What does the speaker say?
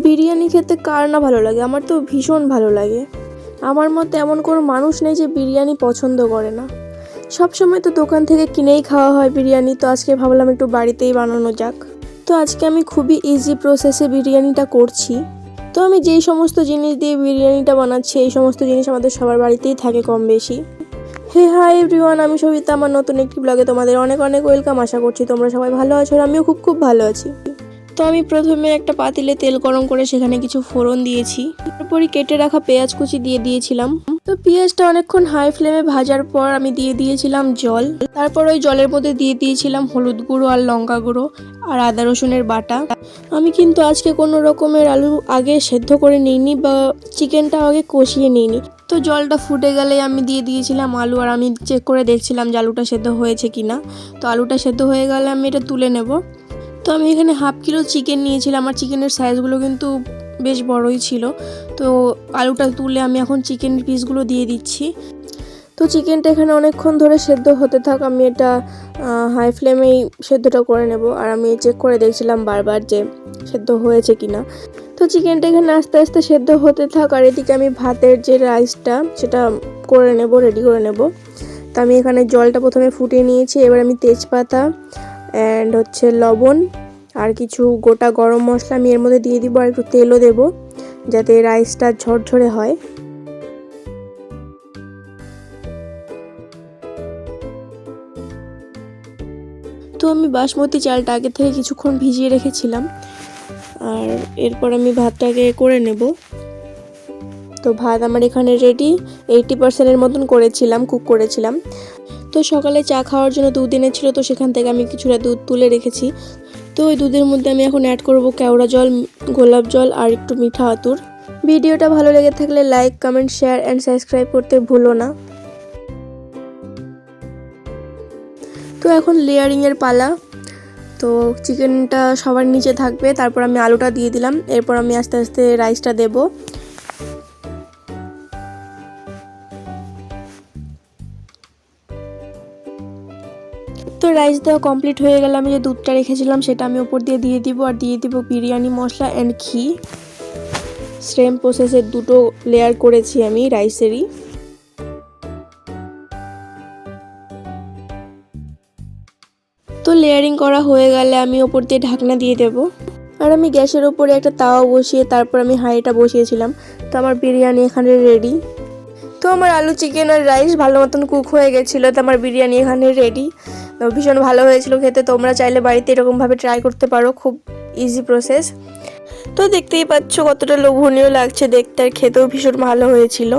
বিরিয়ানি খেতে কার না ভালো লাগে, আমার তো ভীষণ ভালো লাগে। আমার মতে এমন কোনো মানুষ নেই যে বিরিয়ানি পছন্দ করে না। সবসময় তো দোকান থেকে কিনেই খাওয়া হয় বিরিয়ানি, তো আজকে ভাবলাম একটু বাড়িতেই বানানো যাক। তো আজকে আমি খুবই ইজি প্রসেসে বিরিয়ানিটা করছি। তো আমি যেই সমস্ত জিনিস দিয়ে বিরিয়ানিটা বানাচ্ছি এই সমস্ত জিনিস আমাদের সবার বাড়িতেই থাকে কম বেশি। হে হাই এভরিওয়ান, আমি সবিতা। আমার নতুন একটি ব্লগে তোমাদের অনেক অনেক ওয়েলকাম। আশা করছি তোমরা সবাই ভালো আছো আর আমিও খুব খুব ভালো আছি। তো আমি প্রথমে একটা পাতিলে তেল গরম করে সেখানে কিছু ফোড়ন দিয়েছি, তারপরে কেটে রাখা পেঁয়াজ কুচি দিয়ে দিয়েছিলাম। তো পেঁয়াজটা অনেকক্ষণ হাই ফ্লেমে ভাজার পর আমি দিয়ে দিয়েছিলাম জল। তারপর ওই জলের মধ্যে দিয়ে দিয়েছিলাম হলুদ গুঁড়ো আর লঙ্কা গুঁড়ো আর আদা রসুনের বাটা। আমি কিন্তু আজকে কোনো রকমের আলু আগে সেদ্ধ করে নিইনি বা চিকেনটা আগে কষিয়ে নিইনি। তো জলটা ফুটে গেলে আমি দিয়ে দিয়েছিলাম আলু, আর আমি চেক করে দেখছিলাম যে আলুটা সেদ্ধ হয়েছে কিনা। তো আলুটা সেদ্ধ হয়ে গেলে আমি এটা তুলে নেব। তো আমি এখানে হাফ কিলো চিকেন নিয়েছিলাম, আমার চিকেনের সাইজগুলো কিন্তু বেশ বড়ই ছিল। তো আলুটা তুলে আমি এখন চিকেনের পিসগুলো দিয়ে দিচ্ছি। তো চিকেনটা এখানে অনেকক্ষণ ধরে সেদ্ধ হতে থাক, আমি এটা হাই ফ্লেমেই সেদ্ধটা করে নেব। আর আমি চেক করে দেখছিলাম বারবার যে সেদ্ধ হয়েছে কিনা। তো চিকেনটা এখানে আস্তে আস্তে সেদ্ধ হতে থাক, আর এদিকে আমি ভাতের যে রাইসটা সেটা করে নেব, রেডি করে নেব। তো আমি এখানে জলটা প্রথমে ফুটিয়ে নিয়েছি। এবার আমি তেজপাতা অ্যান্ড লবণ আর কিছু গোটা গরম মশলা আমি এর মধ্যে দিয়ে দিব, আর একটু তেলও দেব যাতে রাইসটা ঝরঝরে হয়। তো আমি বাসমতি চালটা আগে থেকে কিছুক্ষণ ভিজিয়ে রেখেছিলাম, আর এরপর আমি ভাতটাকে করে নেব। তো ভাত আমার এখানে রেডি, 80%-এর মতন কুক করেছিলাম। তো সকালে চা খাওয়ার জন্য দুধ এনেছিল, তো সেখান থেকে আমি কিছুটা দুধ তুলে রেখেছি। তো ওই দুধের মধ্যে আমি এখন অ্যাড করব কেওড়া জল, গোলাপ জল আর একটু মিঠা আতর। ভিডিওটা ভালো লেগে থাকলে like, comment, share and subscribe করতে ভুলো না। তো এখন লেয়ারিংয়ের পালা। তো চিকেনটা সবার নিচে থাকবে, তারপর আমি আলুটা দিয়ে দিলাম। এরপর আমি আস্তে আস্তে রাইসটা দেব। তো রাইস দেওয়া কমপ্লিট হয়ে গেলে আমি যে দুধটা রেখেছিলাম সেটা আমি উপর দিয়ে দিব, আর দিয়ে দিব বিরিয়ানি মশলা অ্যান্ড ঘি। সেম প্রসেসে দুটো লেয়ার করেছি আমি রাইসেরই। তো লেয়ারিং করা হয়ে গেলে আমি ওপর দিয়ে ঢাকনা দিয়ে দেব। আর আমি গ্যাসের ওপরে একটা তাওয়া বসিয়ে তারপর আমি হাঁড়িটা বসিয়েছিলাম। তো আমার বিরিয়ানি এখানে রেডি। তো আমার আলু, চিকেন আর রাইস ভালো মতন কুক হয়ে গেছিলো। তো আমার বিরিয়ানি এখানে রেডি। তো ভীষণ ভালো হয়েছিল খেতে। তোমরা চাইলে বাড়িতে এরকমভাবে ট্রাই করতে পারো, খুব ইজি প্রসেস। তো দেখতেই পাচ্ছ কতটা লোভনীয় লাগছে দেখতে, আর খেতেও ভীষণ ভালো হয়েছিল।